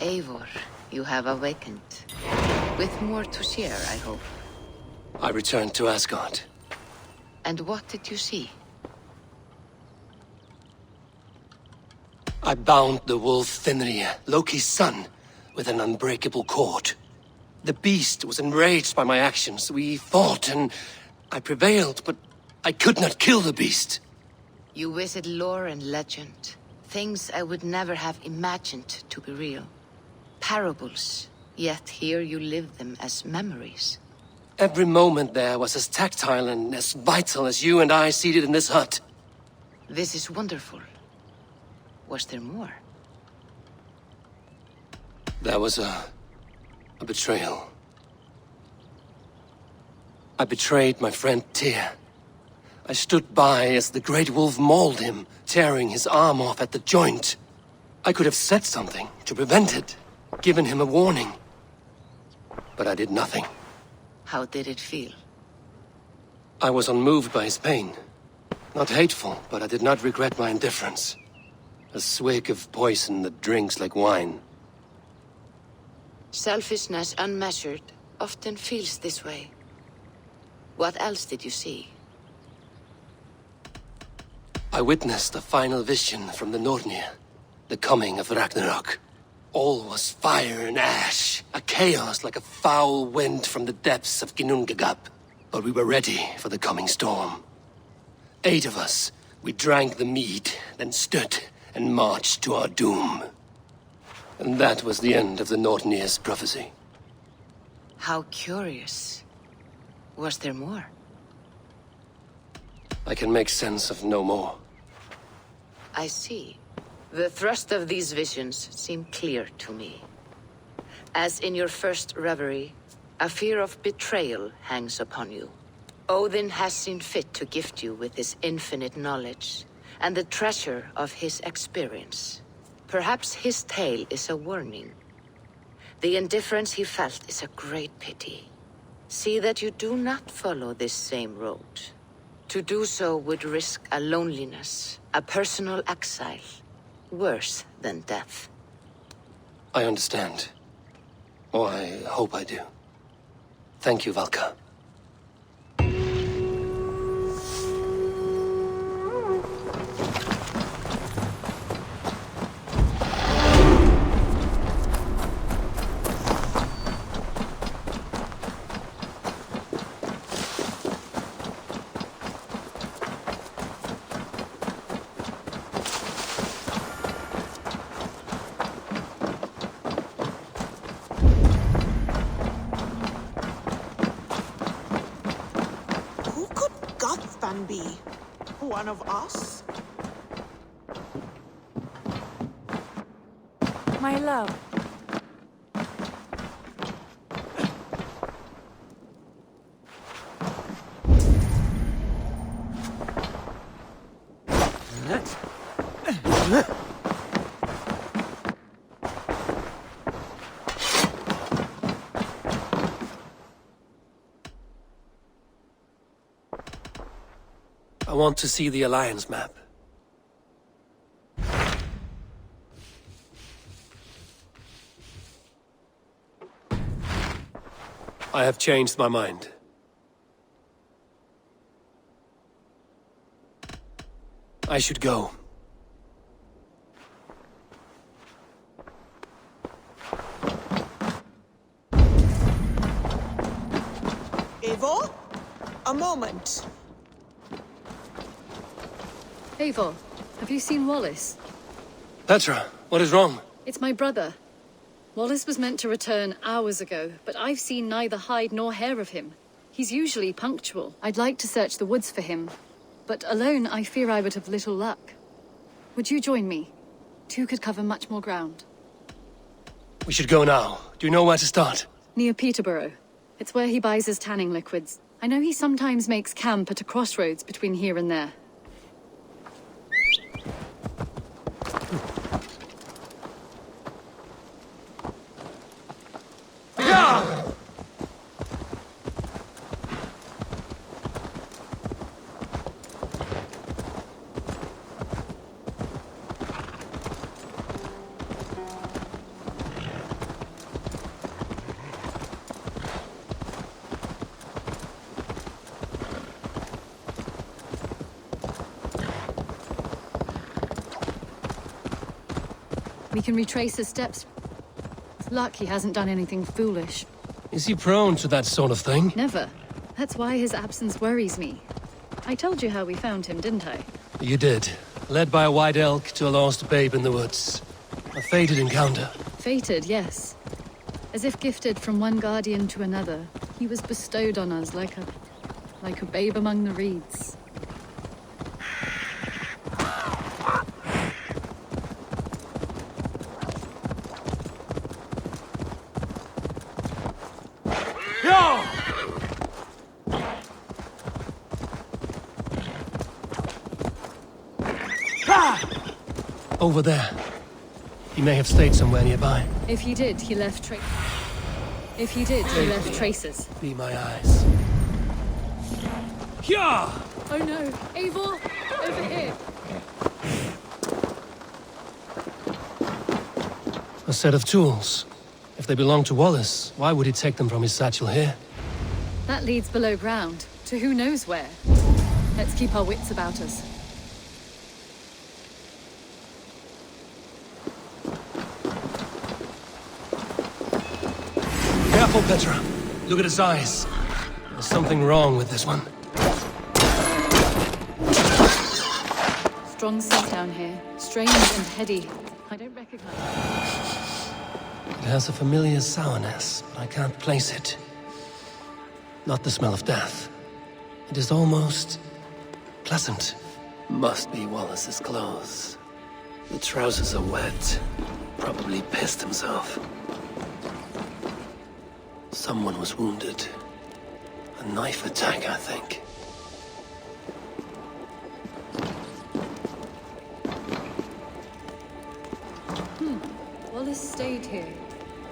Eivor, you have awakened. With more to share, I hope. I returned to Asgard. And what did you see? I bound the wolf Fenrir, Loki's son, with an unbreakable cord. The beast was enraged by my actions. We fought and I prevailed, but I could not kill the beast. You visit lore and legend. Things I would never have imagined to be real. Parables, yet here you live them as memories. Every moment there was as tactile and as vital as you and I seated in this hut. This is wonderful. Was there more? There was a betrayal. I betrayed my friend Tyr. I stood by as the great wolf mauled him, tearing his arm off at the joint. I could have said something to prevent it, given him a warning. But I did nothing. How did it feel? I was unmoved by his pain. Not hateful, but I did not regret my indifference. A swig of poison that drinks like wine. Selfishness unmeasured often feels this way. What else did you see? I witnessed a final vision from the Nornir, the coming of Ragnarok. All was fire and ash, a chaos like a foul wind from the depths of Ginnungagap. But we were ready for the coming storm. 8 of us, we drank the mead, then stood and marched to our doom. And that was the end of the Nornir's prophecy. How curious. Was there more? I can make sense of no more. I see. The thrust of these visions seem clear to me. As in your first reverie, a fear of betrayal hangs upon you. Odin has seen fit to gift you with his infinite knowledge, and the treasure of his experience. Perhaps his tale is a warning. The indifference he felt is a great pity. See that you do not follow this same road. To do so would risk a loneliness, a personal exile, worse than death. I understand. Or I hope I do. Thank you, Valka. Be one of us? My love. I want to see the Alliance map. I have changed my mind. I should go. Eivor? A moment. Eivor, have you seen Wallace? Petra, what is wrong? It's my brother. Wallace was meant to return hours ago, but I've seen neither hide nor hair of him. He's usually punctual. I'd like to search the woods for him, but alone I fear I would have little luck. Would you join me? 2 could cover much more ground. We should go now. Do you know where to start? Near Peterborough. It's where he buys his tanning liquids. I know he sometimes makes camp at a crossroads between here and there. We can retrace his steps. With luck, he hasn't done anything foolish. Is he prone to that sort of thing? Never. That's why his absence worries me. I told you how we found him, didn't I? You did. Led by a white elk to a lost babe in the woods. A fated encounter. Fated, yes. As if gifted from one guardian to another, he was bestowed on us like a babe among the reeds. Over there. He may have stayed somewhere nearby. If he did, he left traces. Be my eyes. Yeah! Oh no! Eivor! Over here! A set of tools. If they belong to Wallace, why would he take them from his satchel here? That leads below ground, to who knows where. Let's keep our wits about us. Careful, Petra. Look at his eyes. There's something wrong with this one. Strong scent down here. Strange and heady. I don't recognize it. It has a familiar sourness, but I can't place it. Not the smell of death. It is almost pleasant. Must be Wallace's clothes. The trousers are wet. Probably pissed himself. Someone was wounded. A knife attack, I think. Wallace stayed here.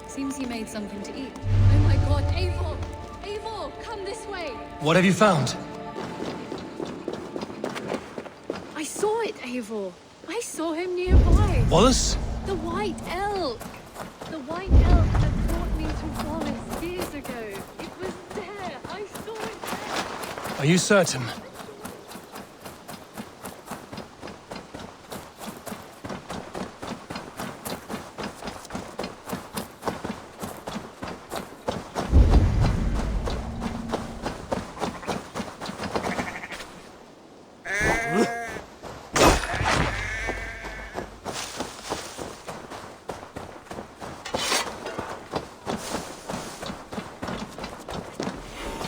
Seems he made something to eat. Oh my god, Eivor! Eivor, come this way! What have you found? I saw it, Eivor! I saw him nearby! Wallace? The White Elk! The White Elk that brought me to Wallace years ago. It was there! I saw it there! Are you certain?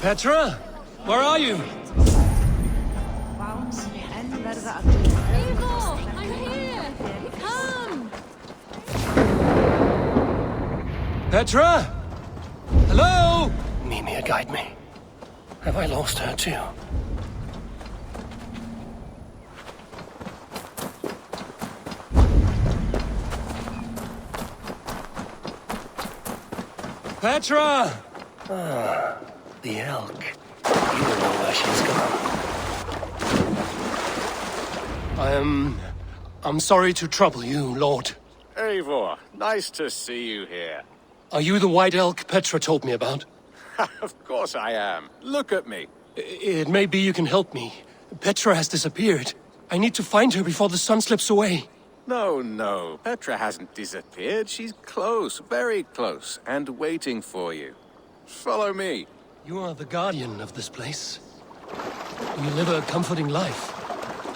Petra? Where are you? Eivor! I'm here! Come! Petra? Hello? Mimir, guide me. Have I lost her too? Petra! Ah, the elk. You don't know where she's gone. I'm sorry to trouble you, Lord. Eivor, nice to see you here. Are you the white elk Petra told me about? Of course I am. Look at me. It may be you can help me. Petra has disappeared. I need to find her before the sun slips away. No. Petra hasn't disappeared. She's close, very close, and waiting for you. Follow me. You are the guardian of this place. You live a comforting life.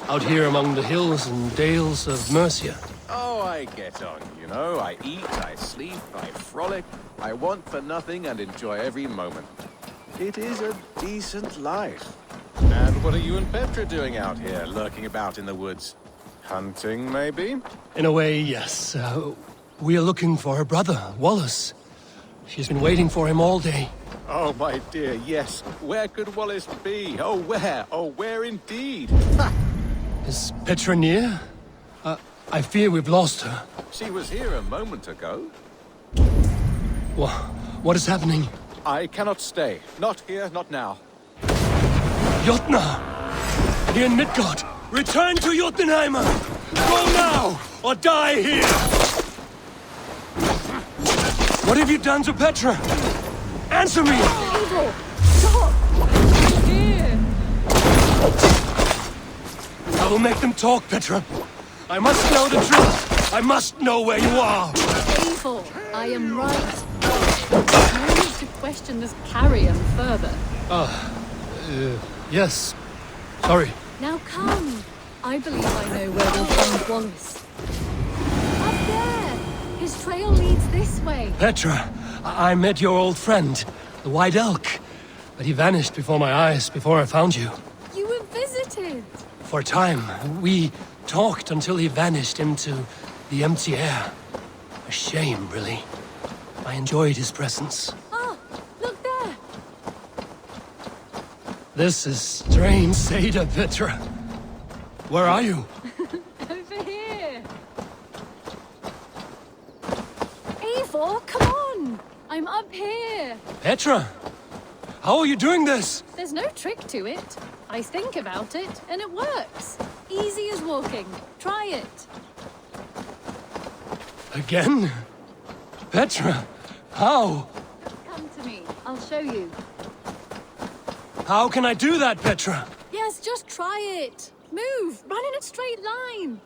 Out here among the hills and dales of Mercia. Oh, I get on, you know. I eat, I sleep, I frolic. I want for nothing and enjoy every moment. It is a decent life. And what are you and Petra doing out here, lurking about in the woods? Hunting, maybe? In a way, yes. We are looking for her brother, Wallace. She's been waiting for him all day. Oh, my dear, yes. Where could Wallace be? Oh, where? Oh, where indeed? Ha! Is Petra near? I fear we've lost her. She was here a moment ago. What is happening? I cannot stay. Not here, not now. Jotnar! Here in Midgard! Return to Jotunheimer! Go now, or die here! What have you done to Petra? Answer me! Eivor! Stop! Here! I will make them talk, Petra. I must know the truth. I must know where you are! Eivor, I am right. No need to question this carrion further. Yes. Sorry. Now come. I believe I know where we'll find Wallace. Up there! His trail leads this way. Petra, I met your old friend, the White Elk. But he vanished before my eyes, before I found you. You were visited. For a time, we talked until he vanished into the empty air. A shame, really. I enjoyed his presence. Ah, look there. This is strange, Seda, Petra. Where are you? Over here. Eivor, come on. I'm up here. Petra! How are you doing this? There's no trick to it. I think about it, and it works. Easy as walking. Try it. Again? Petra, how? Come to me. I'll show you. How can I do that, Petra? Yes, just try it. Move. Run in a straight line.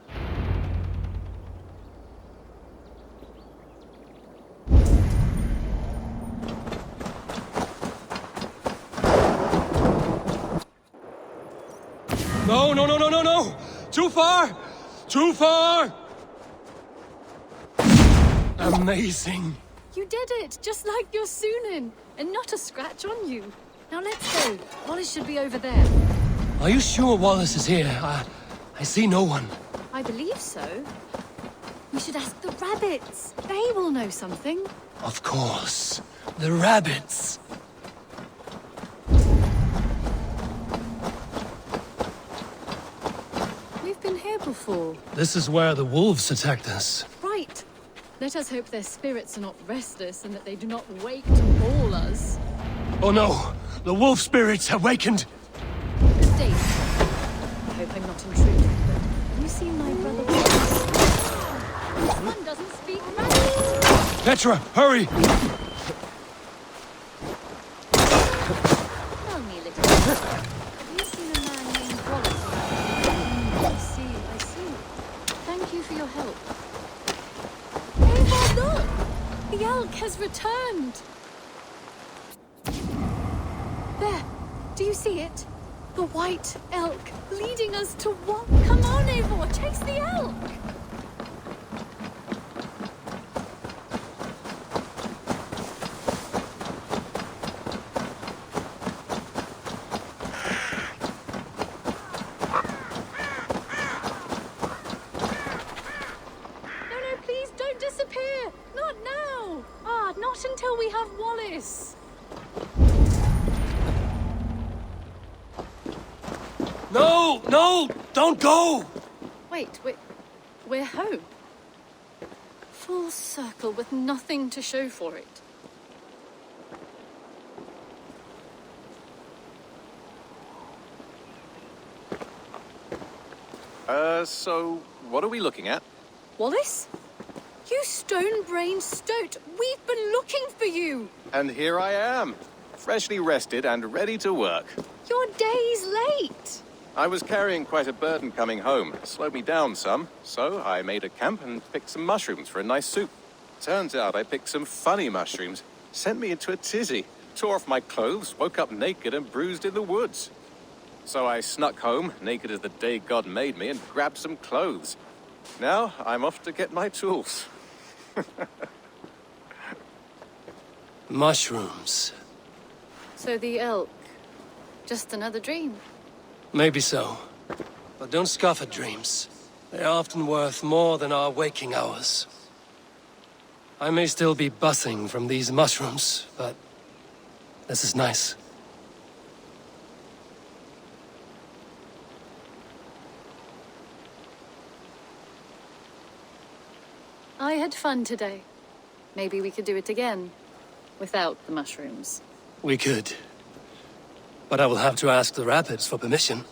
No, no, no, no, no, no! Too far! Too far! Amazing. You did it, just like your Sunan, and not a scratch on you. Now let's go. Wallace should be over there. Are you sure Wallace is here? I see no one. I believe so. We should ask the rabbits. They will know something. Of course. The rabbits. We've been here before. This is where the wolves attacked us. Right. Let us hope their spirits are not restless and that they do not wake to maul us. Oh no! The wolf spirits have wakened! Good day. I hope I'm not intruding, but have you seen my brother Wallace? This one doesn't speak rabbit. Petra, hurry! Tell me, little one, have you seen a man named Wallace? I see. Thank you for your help. Eivor, look! The elk has returned! There! Do you see it? The white elk leading us to what? Come on, Eivor! Chase the elk! No, please don't disappear! Not now! Not until we have Wallace! No! No! Don't go! Wait, we're home. Full circle with nothing to show for it. So what are we looking at? Wallace? You stone-brained stoat! We've been looking for you! And here I am, freshly rested and ready to work. You're days late! I was carrying quite a burden coming home. It slowed me down some, so I made a camp and picked some mushrooms for a nice soup. Turns out I picked some funny mushrooms. Sent me into a tizzy. Tore off my clothes, woke up naked and bruised in the woods. So I snuck home, naked as the day God made me, and grabbed some clothes. Now I'm off to get my tools. Mushrooms. So the elk, just another dream. Maybe so. But don't scoff at dreams. They're often worth more than our waking hours. I may still be buzzing from these mushrooms, but this is nice. I had fun today. Maybe we could do it again, without the mushrooms. We could. But I will have to ask the rabbits for permission.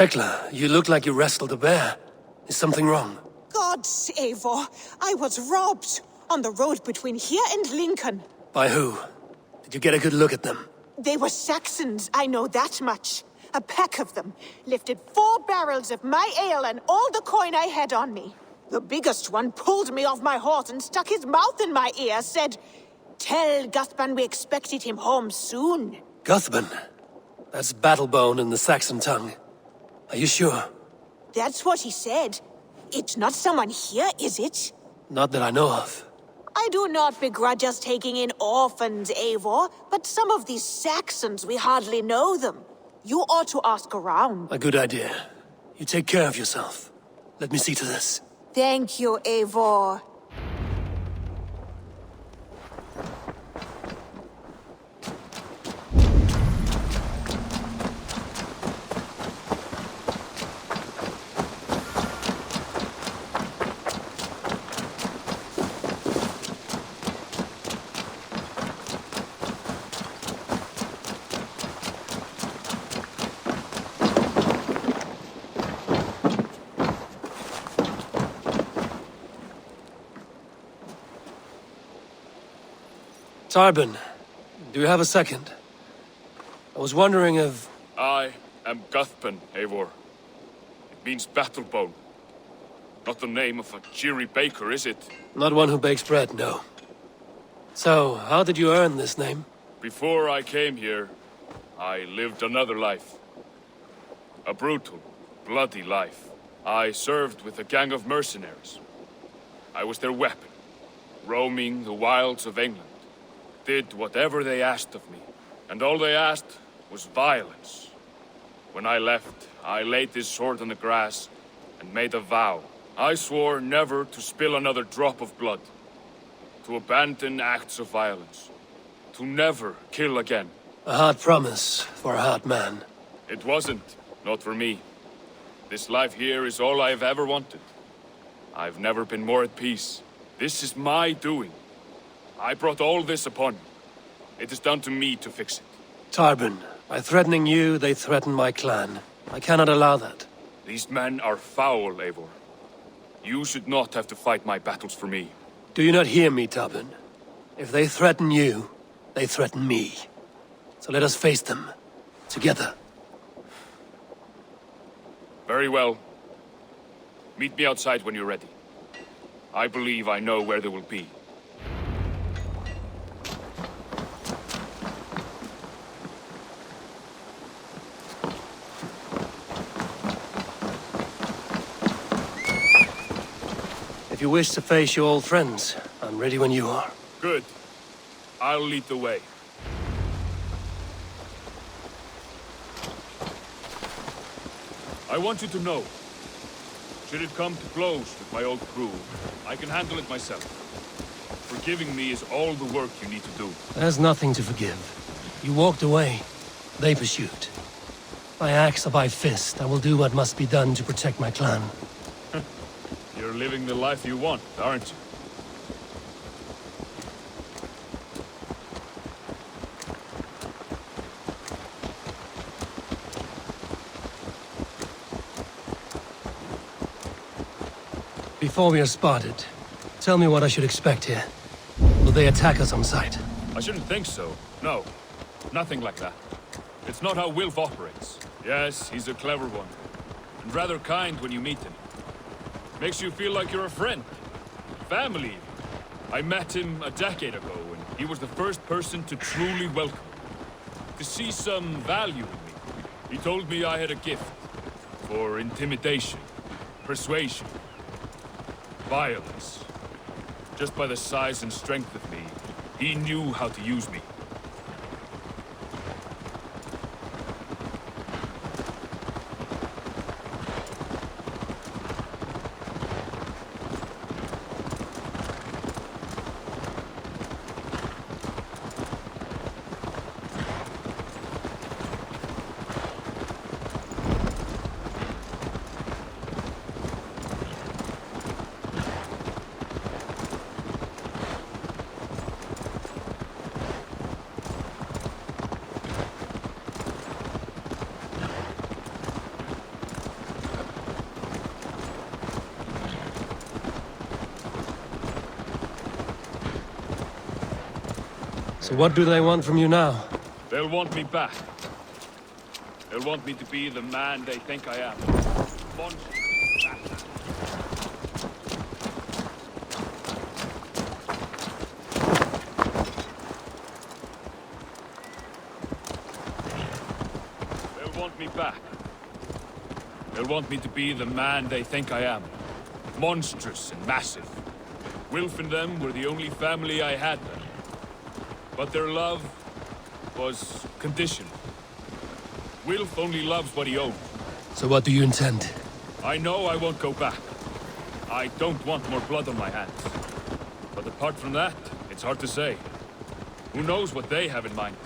Tekla, you look like you wrestled a bear. Is something wrong? Gods, Eivor, I was robbed on the road between here and Lincoln. By who? Did you get a good look at them? They were Saxons, I know that much. A pack of them lifted 4 barrels of my ale and all the coin I had on me. The biggest one pulled me off my horse and stuck his mouth in my ear, said, "Tell Guthban we expected him home soon." Guthban? That's Battlebone in the Saxon tongue. Are you sure? That's what he said. It's not someone here, is it? Not that I know of. I do not begrudge us taking in orphans, Eivor, but some of these Saxons, we hardly know them. You ought to ask around. A good idea. You take care of yourself. Let me see to this. Thank you, Eivor. Tarbin, do you have a second? I was wondering if... I am Guthban, Eivor. It means Battlebone. Not the name of a cheery baker, is it? Not one who bakes bread, no. So, how did you earn this name? Before I came here, I lived another life. A brutal, bloody life. I served with a gang of mercenaries. I was their weapon, roaming the wilds of England. Did whatever they asked of me, and all they asked was violence. When I left, I laid this sword on the grass and made a vow. I swore never to spill another drop of blood, to abandon acts of violence, to never kill again. A hard promise for a hard man. It wasn't, not for me. This life here is all I've ever wanted. I've never been more at peace. This is my doing. I brought all this upon you. It is down to me to fix it. Tarbin, by threatening you, they threaten my clan. I cannot allow that. These men are foul, Eivor. You should not have to fight my battles for me. Do you not hear me, Tarbin? If they threaten you, they threaten me. So let us face them. Together. Very well. Meet me outside when you're ready. I believe I know where they will be. If you wish to face your old friends, I'm ready when you are. Good. I'll lead the way. I want you to know, should it come to blows with my old crew, I can handle it myself. Forgiving me is all the work you need to do. There's nothing to forgive. You walked away. They pursued. By axe or by fist, I will do what must be done to protect my clan. You're living the life you want, aren't you? Before we are spotted, tell me what I should expect here. Will they attack us on sight? I shouldn't think so. No. Nothing like that. It's not how Wilf operates. Yes, he's a clever one. And rather kind when you meet him. Makes you feel like you're a friend. Family. I met him a decade ago, and he was the first person to truly welcome me. To see some value in me. He told me I had a gift. For intimidation. Persuasion. Violence. Just by the size and strength of me, he knew how to use me. So what do they want from you now? They'll want me back. They'll want me to be the man they think I am. Monster. They'll want me back. They'll want me to be the man they think I am. Monstrous and massive. Wilf and them were the only family I had then. But their love was conditional. Wilf only loves what he owns. So what do you intend? I know I won't go back. I don't want more blood on my hands. But apart from that, it's hard to say. Who knows what they have in mind?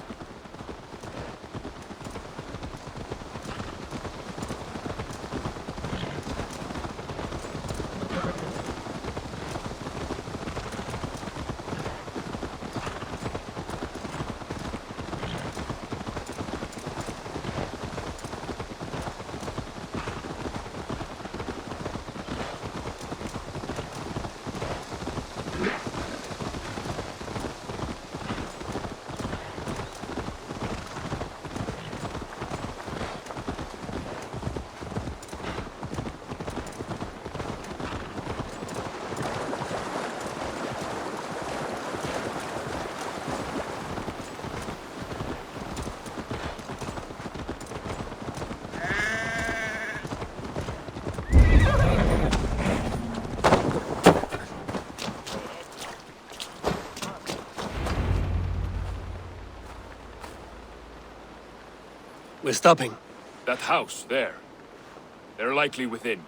We're stopping. That house, there. They're likely within.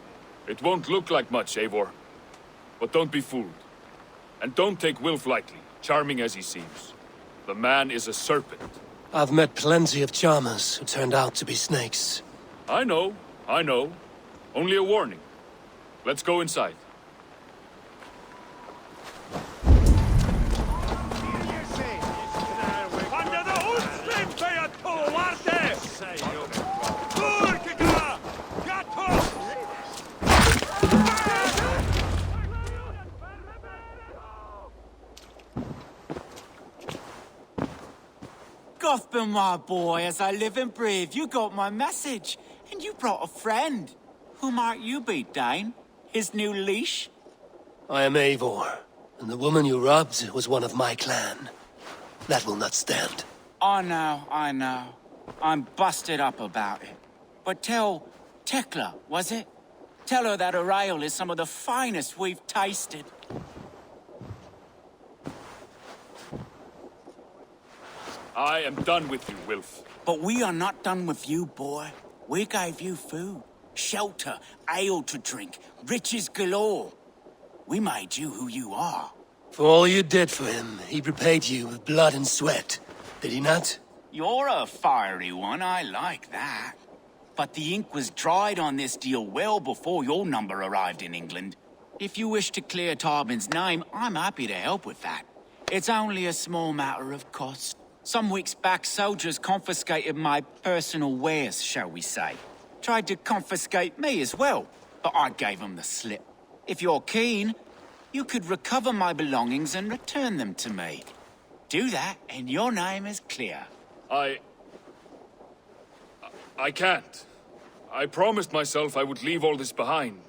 It won't look like much, Eivor. But don't be fooled. And don't take Wilf lightly, charming as he seems. The man is a serpent. I've met plenty of charmers who turned out to be snakes. I know. Only a warning. Let's go inside. Gotham, my boy, as I live and breathe, you got my message. And you brought a friend. Who might you be, Dane? His new leash? I am Eivor, and the woman you robbed was one of my clan. That will not stand. I know. I'm busted up about it. But tell Tekla, was it? Tell her that her ale is some of the finest we've tasted. I am done with you, Wilf. But we are not done with you, boy. We gave you food, shelter, ale to drink, riches galore. We made you who you are. For all you did for him, he repaid you with blood and sweat. Did he not? You're a fiery one, I like that. But the ink was dried on this deal well before your number arrived in England. If you wish to clear Tarbin's name, I'm happy to help with that. It's only a small matter of cost. Some weeks back, soldiers confiscated my personal wares, shall we say. Tried to confiscate me as well, but I gave them the slip. If you're keen, you could recover my belongings and return them to me. Do that, and your name is clear. I can't. I promised myself I would leave all this behind.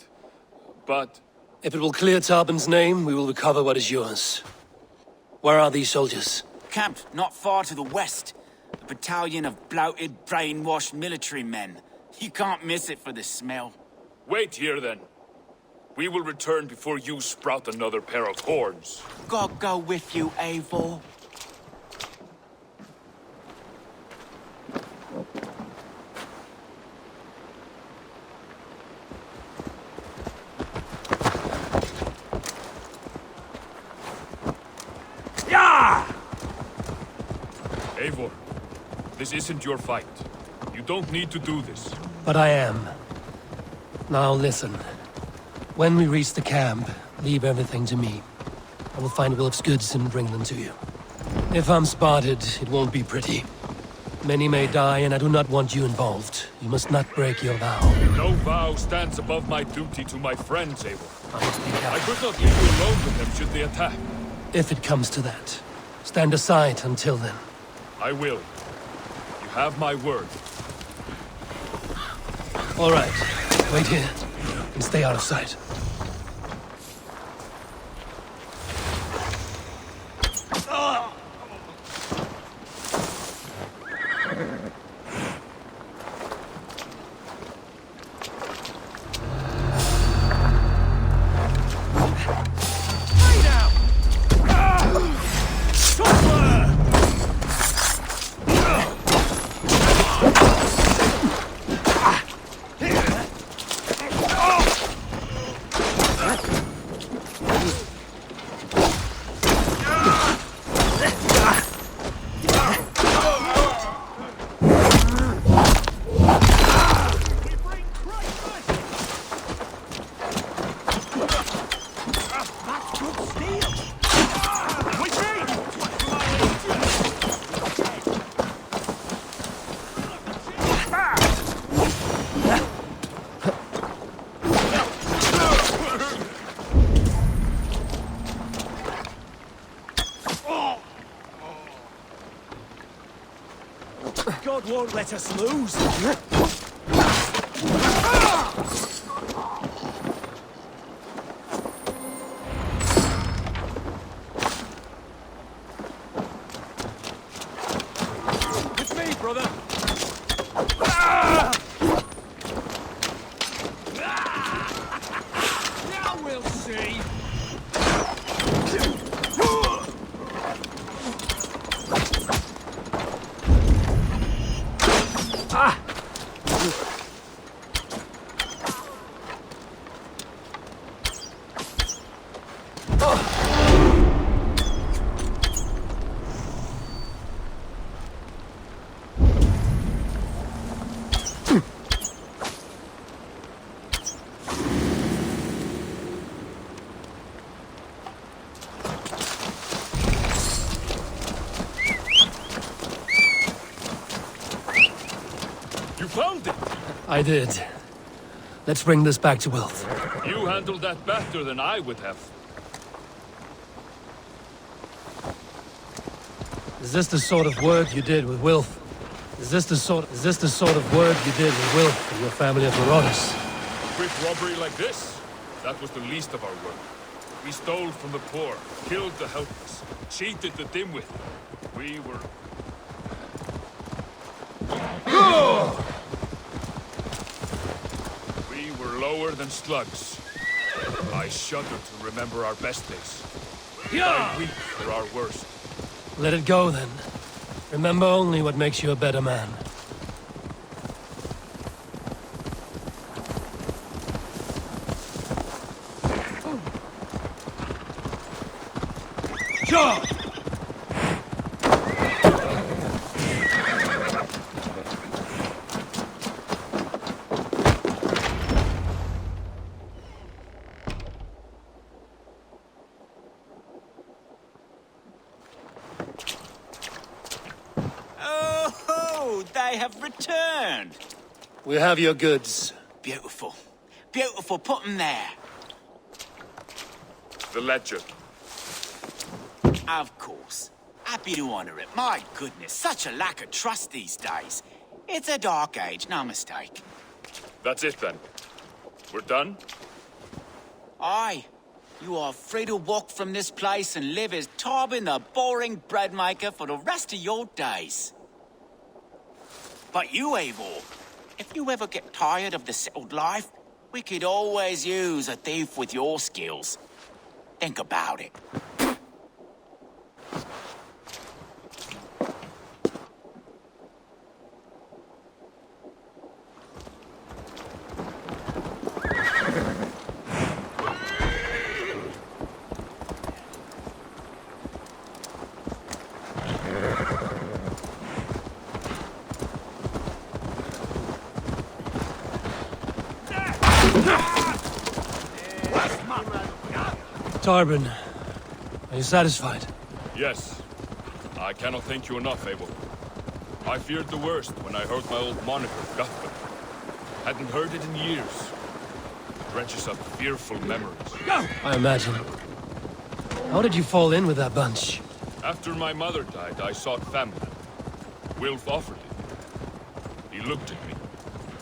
But... If it will clear Tarbin's name, we will recover what is yours. Where are these soldiers? Camped not far to the west. A battalion of bloated, brainwashed military men. You can't miss it for the smell. Wait here, then. We will return before you sprout another pair of horns. God go with you, Eivor. Eivor, this isn't your fight. You don't need to do this. But I am. Now listen. When we reach the camp, leave everything to me. I will find Wilf's goods and bring them to you. If I'm spotted, it won't be pretty. Many may die, and I do not want you involved. You must not break your vow. No vow stands above my duty to my friends, Eivor. I must be careful. I could not leave you alone with them should they attack. If it comes to that. Stand aside until then. I will. You have my word. All right. Wait here and stay out of sight. God won't let us lose. With me, brother. Now we'll see. Found it! I did. Let's bring this back to Wilth. You handled that better than I would have. Is this the sort of work you did with Wilth? Is this the sort of work you did with Wilth and your family of marauders? Quick robbery like this? That was the least of our work. We stole from the poor, killed the helpless, cheated the dimwit. We were... We were lower than slugs. I shudder to remember our best days. I weep for our worst. Let it go, then. Remember only what makes you a better man. Sure! They have returned. We have your goods. Beautiful. Beautiful. Put them there. The ledger. Of course. Happy to honor it. My goodness, such a lack of trust these days. It's a dark age, no mistake. That's it then. We're done? Aye. You are free to walk from this place and live as Tarbin the boring bread maker for the rest of your days. But you, Eivor, if you ever get tired of the settled life, we could always use a thief with your skills. Think about it. Tarbin, are you satisfied? Yes. I cannot thank you enough, Eivor. I feared the worst when I heard my old moniker, Guthrum. Hadn't heard it in years. It drenches up fearful memories. I imagine. How did you fall in with that bunch? After my mother died, I sought family. Wilf offered it. He looked at me,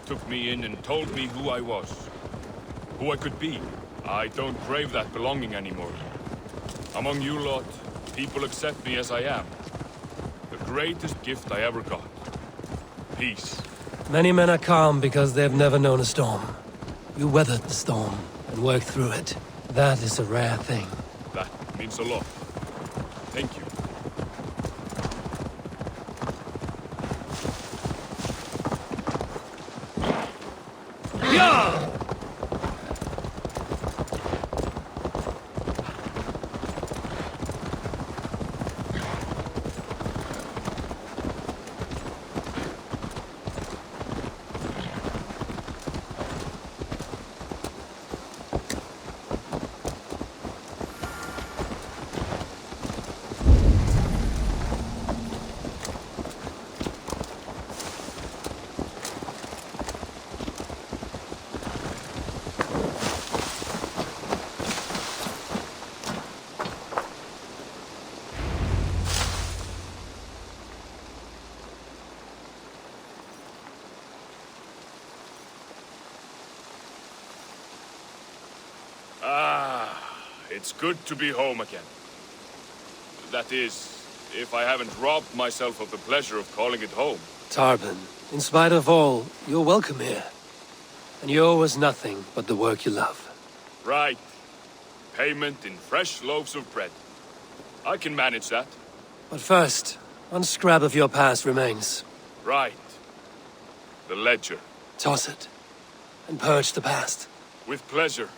took me in and told me who I was. Who I could be. I don't crave that belonging anymore. Among you lot, people accept me as I am. The greatest gift I ever got. Peace. Many men are calm because they've never known a storm. You weathered the storm and worked through it. That is a rare thing. That means a lot. Thank you. It's good to be home again. That is, if I haven't robbed myself of the pleasure of calling it home. Tarban, in spite of all, you're welcome here. And you owe us nothing but the work you love. Right. Payment in fresh loaves of bread. I can manage that. But first, one scrap of your past remains. Right. The ledger. Toss it, and purge the past. With pleasure.